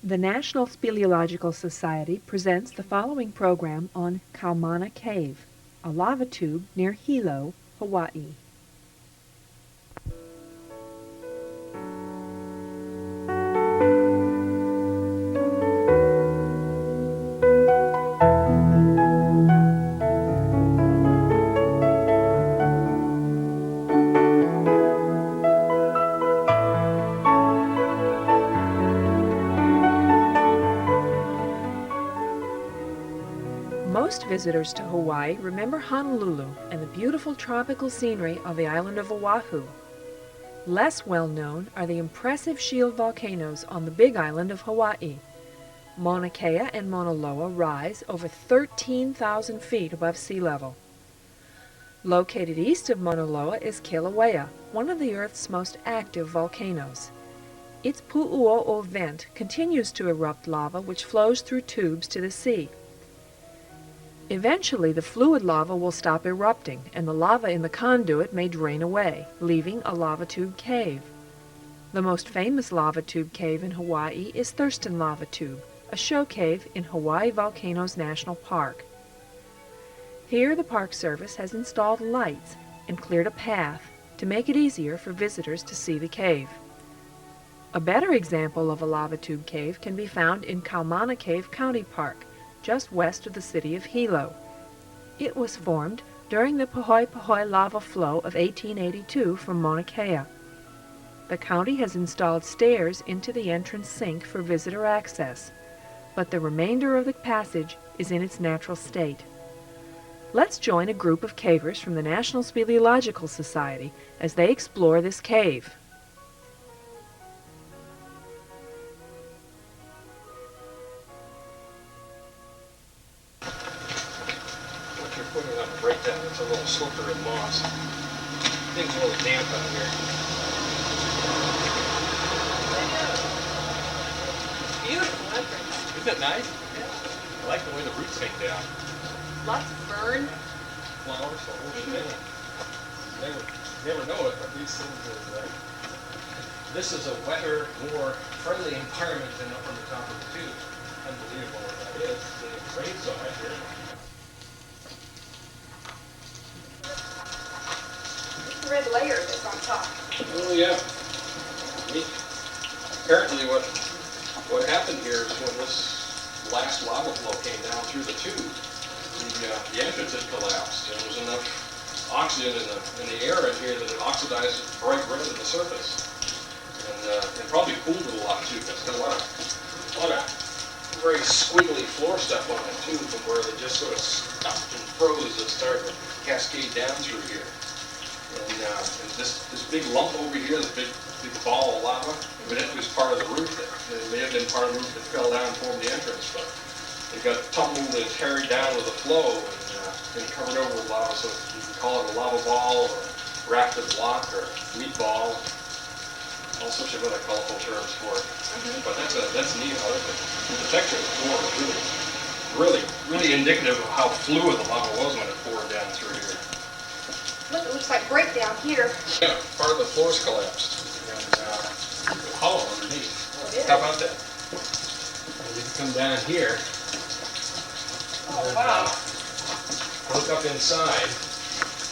The National Speleological Society presents the following program on Kaumana Cave, a lava tube near Hilo, Hawaii. Most visitors to Hawaii remember Honolulu and the beautiful tropical scenery of the island of Oahu. Less well known are the impressive shield volcanoes on the Big Island of Hawaii. Mauna Kea and Mauna Loa rise over 13,000 feet above sea level. Located east of Mauna Loa is Kilauea, one of the Earth's most active volcanoes. Its Pu'uo'o vent continues to erupt lava which flows through tubes to the sea. Eventually, the fluid lava will stop erupting, and the lava in the conduit may drain away, leaving a lava tube cave. The most famous lava tube cave in Hawaii is Thurston Lava Tube, a show cave in Hawaii Volcanoes National Park. Here, the Park Service has installed lights and cleared a path to make it easier for visitors to see the cave. A better example of a lava tube cave can be found in Kaumana Cave County Park, just west of the city of Hilo. It was formed during the Pahoepahoe lava flow of 1882 from Mauna Kea. The county has installed stairs into the entrance sink for visitor access, but the remainder of the passage is in its natural state. Let's join a group of cavers from the National Speleological Society as they explore this cave. Putting on a breakdown, it's a little slippery and moss. Things a little damp out here. Beautiful entrance. Isn't that nice? Yeah. I like the way the roots hang down. Lots of fern. Flowers, the whole shebang. Never know it, but these things are this is a wetter, more friendly environment than up on the top of the tube. Unbelievable what that is. The rains on it here. Red layer that's on top. Oh yeah. Apparently what happened here is when this last lava flow came down through the tube, the entrance had collapsed, and there was enough oxygen in the air in here that it oxidized bright red at the surface. And probably cooled it a lot too, because there's a lot of very squiggly floor stuff on it too, from where they just sort of stuck and froze that started to cascade down through here. And this big lump over here, this big ball of lava, evidently was part of the roof. It may have been part of the roof that fell down and formed the entrance, but it got tumbled and carried down with the flow and covered over with lava. So you can call it a lava ball or rafted block or meatball, all sorts of other colorful terms for it. But that's neat. The texture of the floor is really indicative of how fluid the lava was when it poured down through here. Look, it looks like breakdown here. Yeah, part of the floor's collapsed. And it's hollow underneath. Oh, it is. How about that? And you can come down here. Oh, and, wow. Look up inside.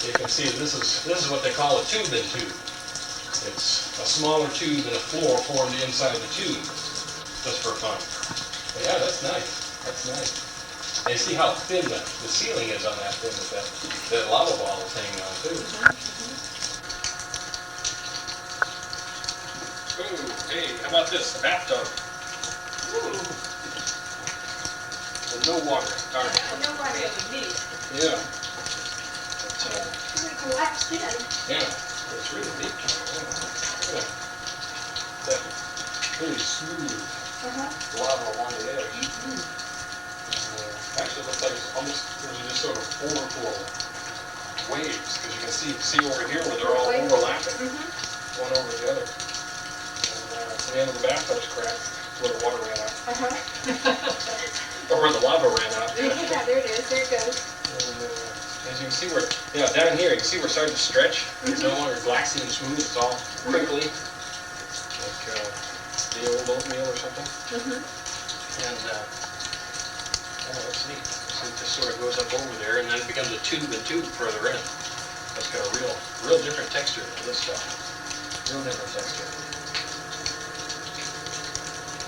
You can see this is what they call a tube-in-tube. It's a smaller tube and a floor formed inside the tube, just for fun. But yeah, that's nice. That's nice. And you see how thin the ceiling is on that thing that lava ball is hanging on too. Ooh, hey, how about this? Bathtub. Ooh. And no water. Darn it. Yeah, no one really neat. Yeah. It collapsed in. Yeah, it's really deep. Yeah. That really smooth lava along the edge. Actually, it looks like it's almost just sort of overflow waves, because you can see over here where they're all overlapping, one over the other. And the end of the bathtub's cracked where the water ran out. Or where the lava ran out. Yeah, there it is. There it goes. And as you can see where, down here, you can see we're starting to stretch. It's no longer glassy and smooth, it's all crinkly. Like the old oatmeal or something. Mm-hmm. And oh, that's neat. So it just sort of goes up over there, and then it becomes a tube and tube further in. That's got a real different texture than this stuff. Real different texture.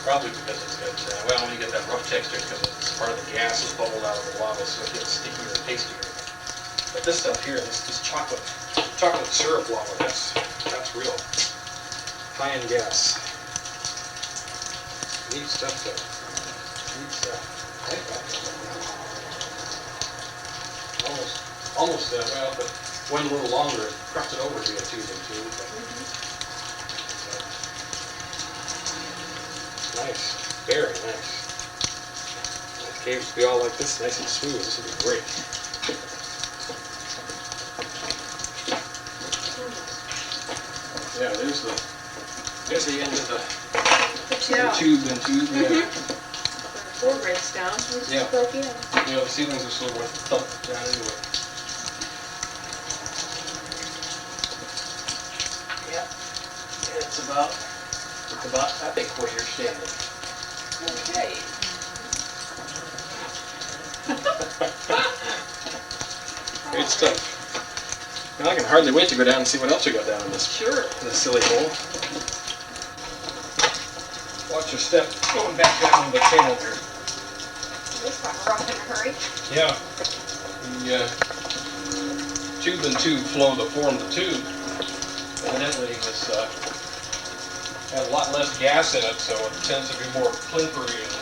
Probably because it's got, well, when you get that rough texture, because it's part of the gas is bubbled out of the lava, so it gets stickier and tastier. But this stuff here, this chocolate syrup lava, that's real. High-end gas. Neat stuff, though. Neat stuff. Almost, well, but went a little longer, crossed it over to be a tube and tube. But, nice, very nice. Nice caves to be all like this, nice and smooth. This would be great. Yeah, there's the end of the tube and tube. Yeah. The floor breaks down. Yeah. Broke in. Yeah, the ceilings are sort of thumped down into it. Yeah. And it's about I think where you're standing. Okay. Great stuff. Well, I can hardly wait to go down and see what else you got down in this silly hole. Watch your step going back down the channel here. This one, we're off in a hurry. Yeah. The tube and tube flow that formed the tube evidently was had a lot less gas in it, so it tends to be more clinkery than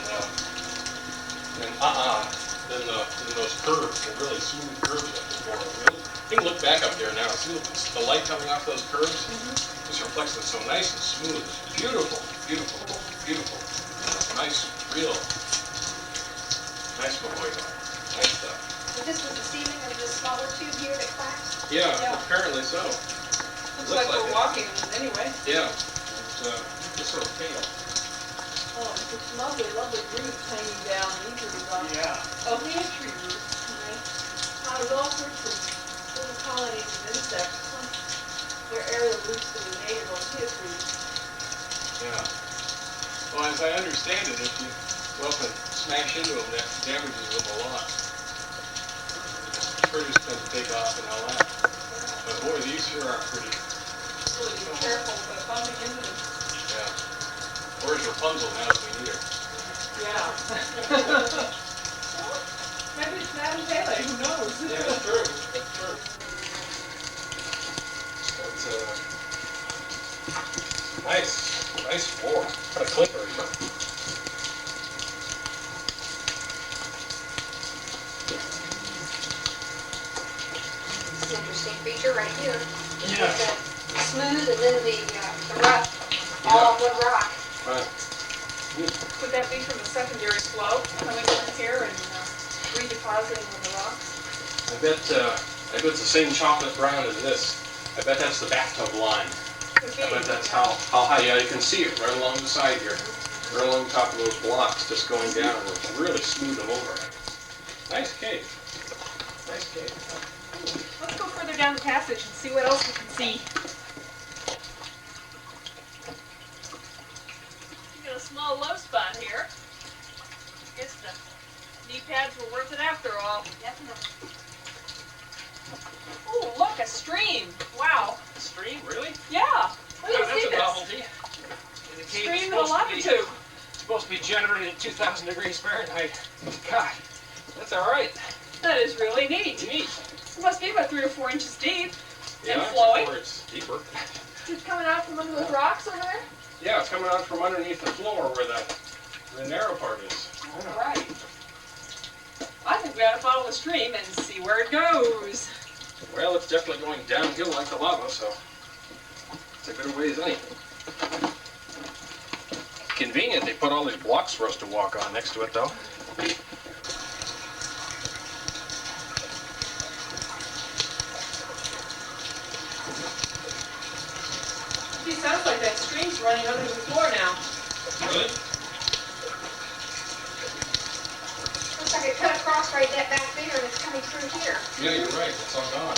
those curves, the really smooth curves up before. You can look back up there now. See the light coming off those curves? Just reflects it so nice and smooth. It's beautiful, beautiful, beautiful. Nice, real. Nice Mahoy. Nice stuff. So this was the ceiling of the smaller tube here that collapsed? Yeah, Yeah. apparently so. Looks like we're walking anyway. Yeah. It's sort of pale. Oh, it's lovely, lovely roots hanging down. These are the pantry roots. Nice. There's all sorts of little colonies of insects. They're aerial roots that are native on trees. Yeah. Well, as I understand it, if you go up and smash into them, that damages them a lot. Critters tend to take off and all that. But boy, these sure are pretty. Really be careful about bumping into them. Yeah. Where's Rapunzel now that we need her? Yeah. Well, maybe it's Madame Pele, who knows? Yeah, that's true. That's true. That's nice floor. What a clipper. This is an interesting feature right here. Yeah. With the smooth and then the rough, all on one rock. Right. Would that be from a secondary flow coming in here and redepositing on the rocks? I bet it's the same chocolate brown as this. I bet that's the bathtub line. I bet that's how high. Yeah, you can see it right along the side here, right along the top of those blocks, just going down. It's really smooth them over. Nice cave. Nice cave. Let's go further down the passage and see what else we can see. You got a small low spot here. Guess the knee pads were worth it after all. Definitely. Oh, look, a stream. Wow. Stream, really? Yeah. Where did you see That's a this? novelty. The cave's Stream in a lava tube. supposed to be generated at 2,000 degrees Fahrenheit. God, that's all right. That is really neat. Neat. It must be about 3 or 4 inches deep Yeah, and flowing. or it's deeper. It's coming out from under those rocks over there? Yeah, it's coming out from underneath the floor where the narrow part is. Right. I think we ought to follow the stream and see where it goes. Well, it's definitely going downhill like the lava, so it's a good ways any. Convenient they put all these blocks for us to walk on next to it, though. It sounds like that stream's running under the floor now. Really? Looks like it cut across right back there and it's coming through here. Yeah, you're right. It's all gone.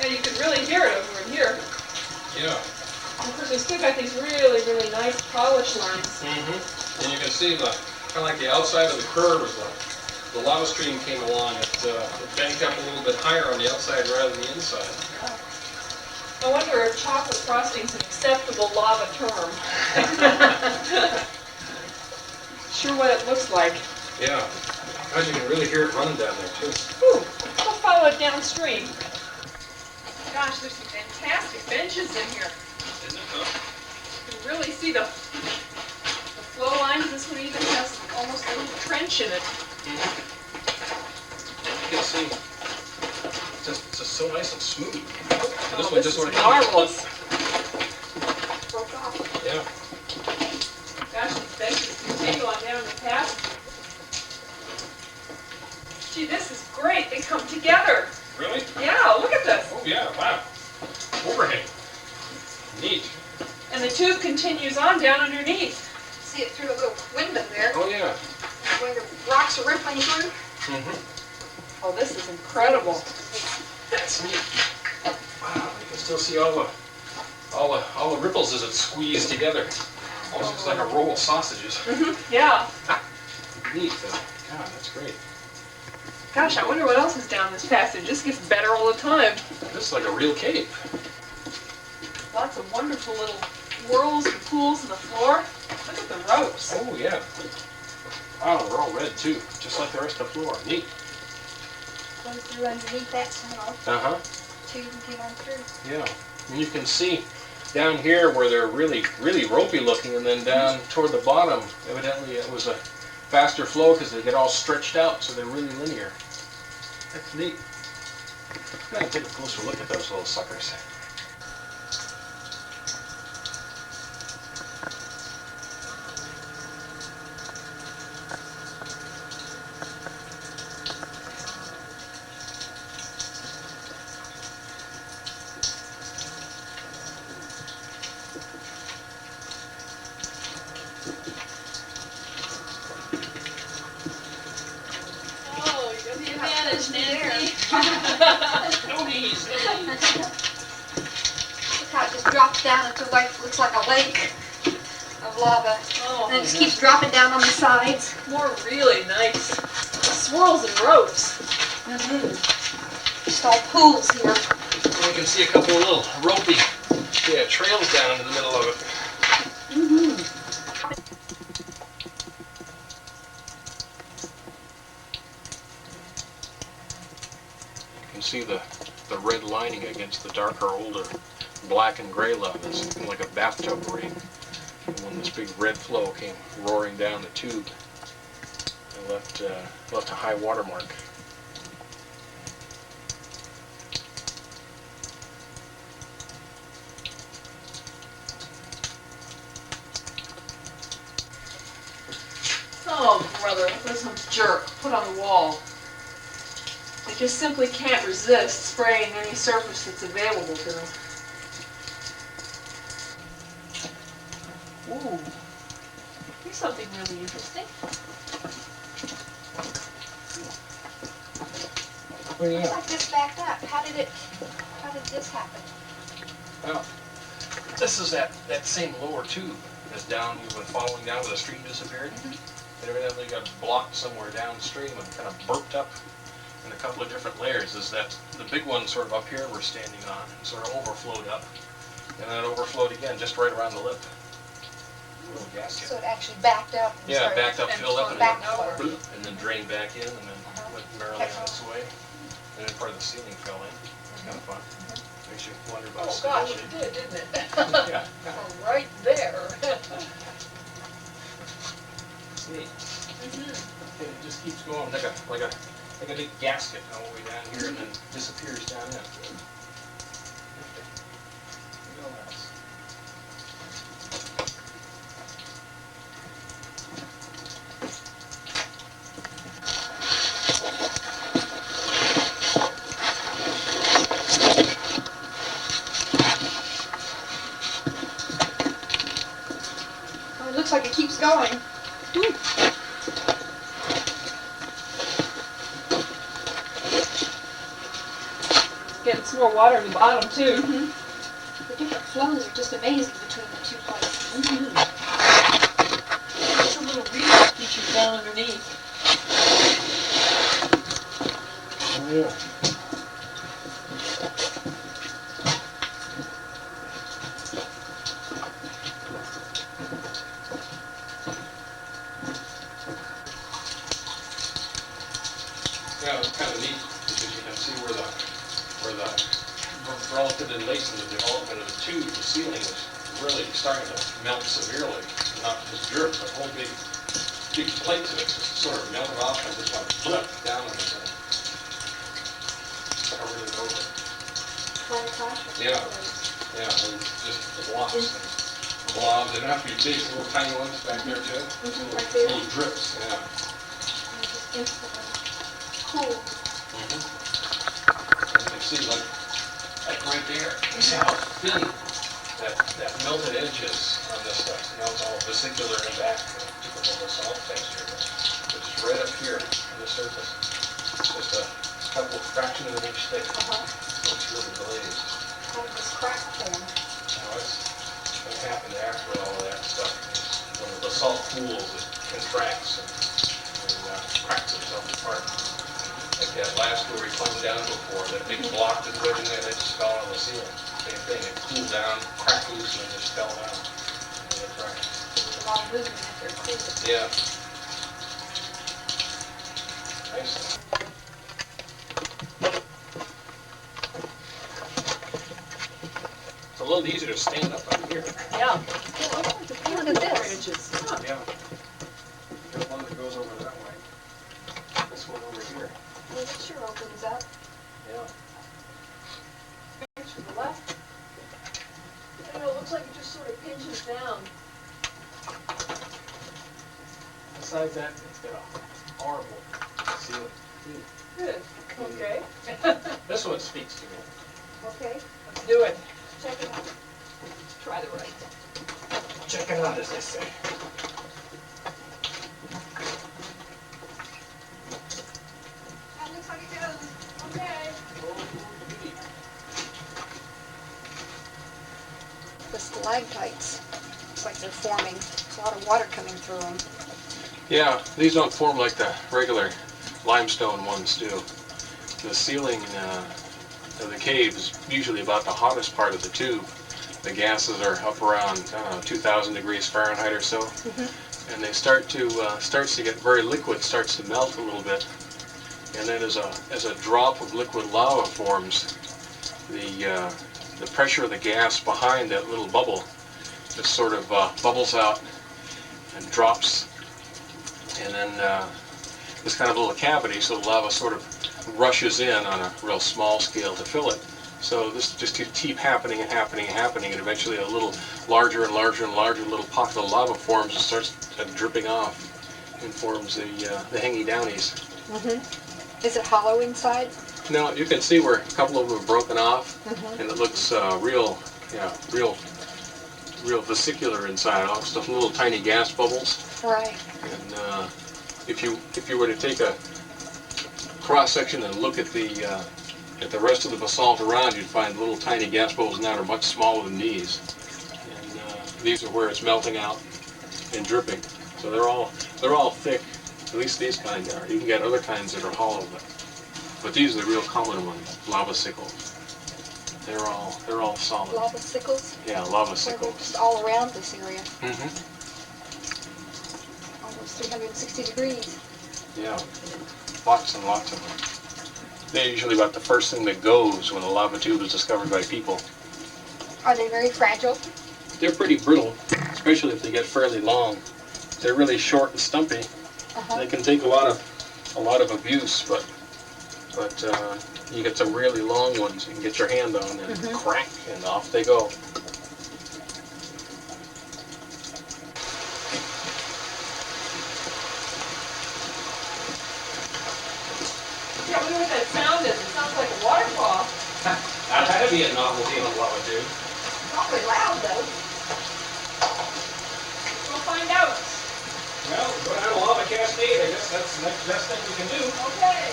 And you can really hear it over in here. Yeah. Of course, they still got these really, really nice polish lines. And you can see the kind of like the outside of the curve is the lava stream came along. It banked up a little bit higher on the outside rather than the inside. I wonder if chocolate frosting is an acceptable lava term. Sure what it looks like. Yeah. God, you can really hear it running down there too. Ooh, we'll follow it downstream. Gosh, there's some fantastic benches in here. Isn't it though? You can really see the flow lines. This one even has almost a little trench in it. You can see it's just so nice and smooth. Oh, This one this just is sort of marvelous. Broke off. Yeah. Gosh, these benches continue on down the path. Gee, this is great. They come together. Really? Yeah, look at this. Oh yeah, wow. Overhang. Neat. And the tube continues on down underneath. See it through a little window there, Oh yeah. where the rocks are rippling through. Oh, this is incredible. That's neat. Wow, you can still see all the ripples as it's squeezed together. Almost looks like a roll of sausages. Yeah. Neat though. God, that's great. Gosh, I wonder what else is down this passage. This gets better all the time. This is like a real cave. Lots of wonderful little whirls and pools in the floor. Look at the ropes. Oh yeah. Wow, they're all red too, just like the rest of the floor. Neat. Goes through underneath that tunnel, Uh-huh. tube and came on through. Yeah. And you can see down here where they're really, really ropey looking, and then down toward the bottom, evidently it was a faster flow because they get all stretched out, so they're really linear. That's neat. I'm gonna take a closer look at those little suckers. Oh, you managed, Nancy. No knees, Look how it just drops down into like, looks like a lake of lava. Oh, And it just keeps dropping down on the sides. more really nice swirls and ropes. Just all pools here. And you can see a couple of little ropey trails down in the middle of it. You can see the red lining against the darker, older black and gray lava. It's like a bathtub ring. And when this big red flow came roaring down the tube, it left a high water mark. Oh, brother, what some jerk put on the wall. They just simply can't resist spraying any surface that's available to them. Ooh, here's something really interesting. Oh yeah. Looks like this backed up. How did this happen? Well, this is that same lower tube that's down, you've been following down where the stream disappeared. It evidently got blocked somewhere downstream and kind of burped up in a couple of different layers. Is that the big one sort of up here we're standing on and sort of overflowed up. And then it overflowed again just right around the lip. Little gasket. So it actually backed up. And Yeah, started- backed up, filled up, and back then, over. bloop, and then drained back in, and then went merrily on its way. And then part of the ceiling fell in. It's kind of fun. Makes you wonder about Oh gosh, stability. it did, didn't it? Yeah. Oh, right there. Neat. And it just keeps going like a big gasket all the way down here, and then disappears down in. Real nice. Oh, it looks like it keeps going. Getting some more water in the bottom too. The different flows are just amazing between the two places. It's a little reef feature down underneath. Oh, yeah. Yeah, it's kind of neat because you can see where the relative in late in the development of the tube, the ceiling is really starting to melt severely. Not just drip, but whole big plates of it just sort of melted off and just like flip down on the thing. Covered it over. Yeah, yeah, and just blobs and blobs. They don't have to be big, little tiny ones back there too. Right there. Little drips, yeah. Instantly cool. You can see like right there, you see how thin that melted edge is on this stuff. You know, it's all vesicular in the back, typical basalt texture. But just right up here on the surface, just a couple of fraction of an inch thick. It's really glazed. How did this crack form? Now it's what happened after all of that stuff. When the basalt cools, it contracts and cracks itself apart. Like that last where we plumbed down before, that big block that was in there, that just fell on the ceiling. Same thing, it cooled down, cracked loose, and it just fell down. And it cracked. There's a lot of movement after it cooled. Yeah. Nice. It's a little easier to stand up on here. Yeah. Look at this. Branches. Yeah. There's one that goes over that way. This one over here. Well, it sure opens up. Yeah. To the left. I don't know, it looks like it just sort of pinches down. Besides that, it's got a horrible ceiling. Good. Okay. This one speaks to me. Okay, Let's do it. check it out. Try the right. Check it out, as they say. That looks like it goes. Okay. The stalactites, looks like they're forming. There's a lot of water coming through them. Yeah, these don't form like the regular limestone ones do. The ceiling of the cave is usually about the hottest part of the tube. The gases are up around, I don't know, 2,000 degrees Fahrenheit or so. And they starts to get very liquid, starts to melt a little bit. And then as a drop of liquid lava forms, the pressure of the gas behind that little bubble just sort of bubbles out and drops. And then this kind of little cavity, so the lava sort of rushes in on a real small scale to fill it. So this just keep happening and happening and happening, and eventually a little larger and larger and larger little pocket of lava forms and starts dripping off and forms the hangy downies. Is it hollow inside? Now you can see where a couple of them are broken off, and it looks real vesicular inside. Almost little tiny gas bubbles. Right. And if you were to take a cross section and look at the rest of the basalt around, you'd find little tiny gas bubbles that are much smaller than these. And these are where it's melting out and dripping. So they're all thick. At least these kinds are. You can get other kinds that are hollow, but these are the real common ones, lava sickles. They're all solid. Lava sickles? Yeah, lava They're sickles. just all around this area. Mm-hmm. Almost 360 degrees. Yeah, lots and lots of them. They're usually about the first thing that goes when a lava tube is discovered by people. Are they very fragile? They're pretty brittle, especially if they get fairly long. They're really short and stumpy. They can take a lot of abuse, but you get some really long ones you can get your hand on and crack, and off they go. Yeah, I wonder what that sound is. It sounds like a waterfall. That had to be a novelty on lava tube. Probably loud though. We'll find out. Well, go down a lava cascade. I guess that's the next best thing we can do. Okay.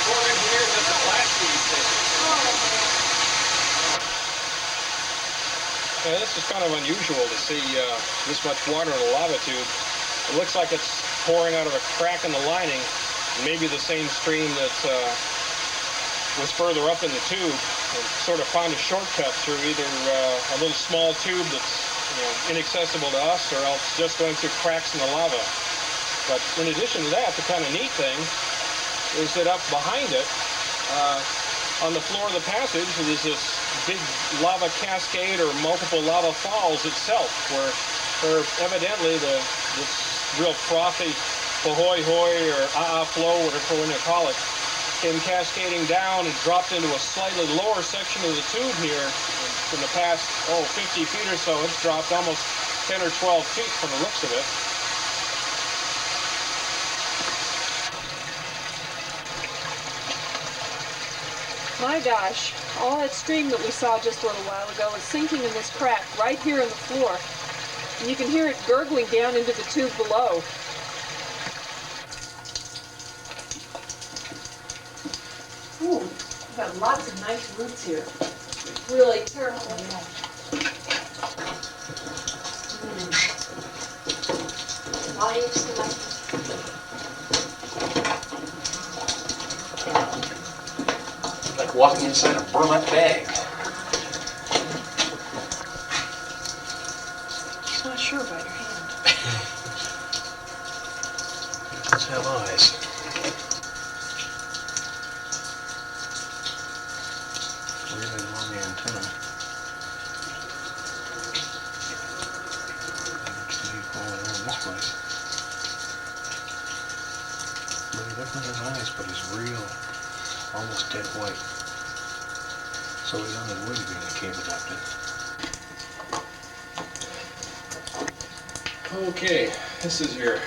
Poor engineers at the blast these things. Yeah, this is kind of unusual to see this much water in a lava tube. It looks like it's pouring out of a crack in the lining, maybe the same stream that was further up in the tube, and sort of find a shortcut through either a little small tube that's inaccessible to us, or else just going through cracks in the lava. But in addition to that, the kind of neat thing is that up behind it, on the floor of the passage, there's this big lava cascade or multiple lava falls itself, where evidently this real frothy hoy or flow, whatever you want to call it, came cascading down and dropped into a slightly lower section of the tube here. In the past, 50 feet or so, it's dropped almost 10 or 12 feet from the looks of it. My gosh, all that stream that we saw just a little while ago is sinking in this crack right here in the floor. And you can hear it gurgling down into the tube below. Ooh, we've got lots of nice roots here. Really terrible. Like walking inside a burlap bag. Just not sure about your hand. Let's have eyes. Really long antenna. Falling around this place. But he definitely has eyes, but he's real, almost dead white. So he's on his way to being a cave adapted. Okay, this is your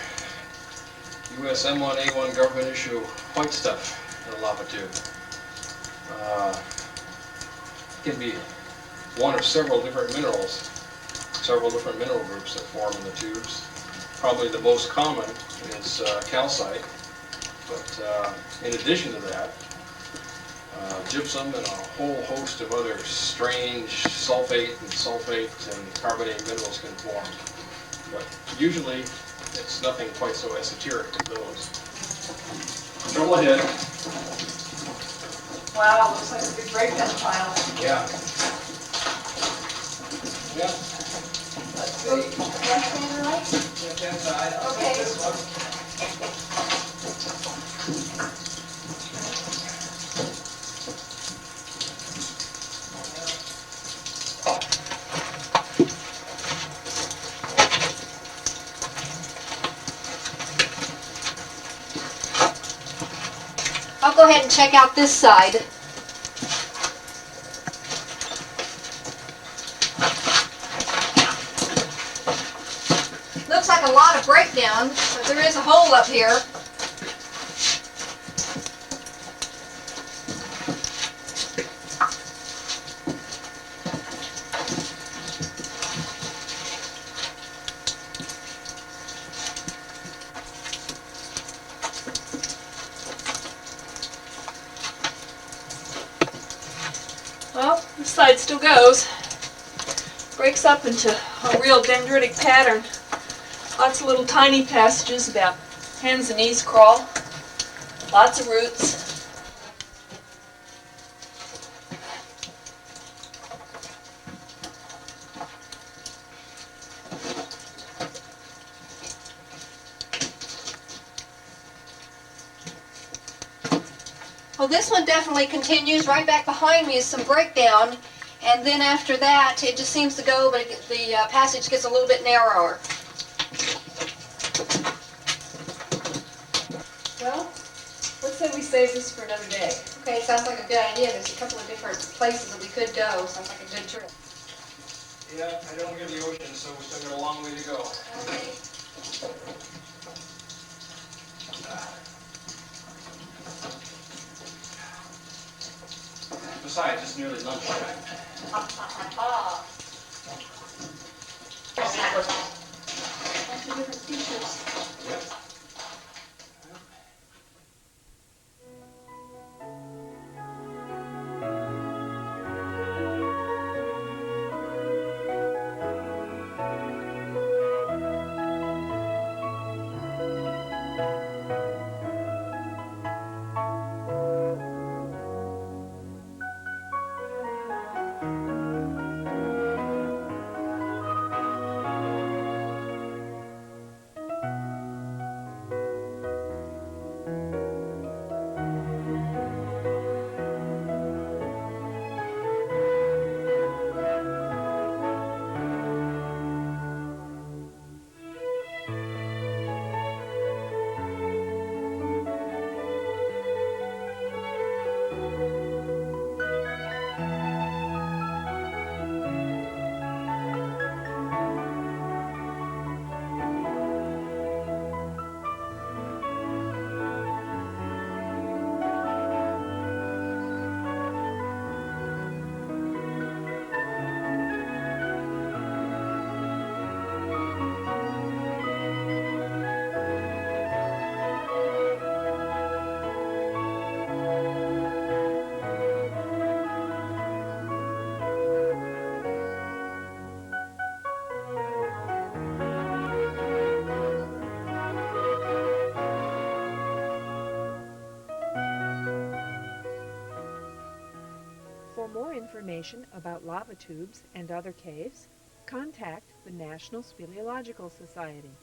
US M1A1 government issue white stuff in a lava tube. It can be one of several different minerals, several different mineral groups that form in the tubes. Probably the most common is calcite, but in addition to that, gypsum and a whole host of other strange sulfate and carbonate minerals can form. But usually it's nothing quite so esoteric as those. Trouble ahead. Wow, looks like a big breakdown pile. Yeah. Yeah. Let's see. Left hand or right? Left hand side. I'll Okay. take this one. I'll go ahead and check out this side. Looks like a lot of breakdown, but there is a hole up here. Well, this side still goes. Breaks up into a real dendritic pattern. Lots of little tiny passages about hands and knees crawl. Lots of roots. Well, this one definitely continues. Right back behind me is some breakdown, and then after that it just seems to go, but the passage gets a little bit narrower. Well, let's say we save this for another day. Okay, sounds like a good idea. There's a couple of different places that we could go. Sounds like a good trip. Yeah, I don't hear the ocean, so we still got a long way to go. Okay. Besides, it's nearly lunchtime. Lots of different features. Yep. information about lava tubes and other caves, contact the National Speleological Society.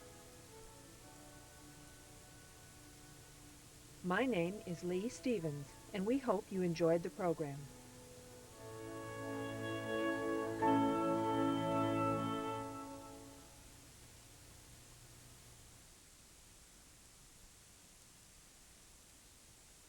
My name is Lee Stevens, and we hope you enjoyed the program.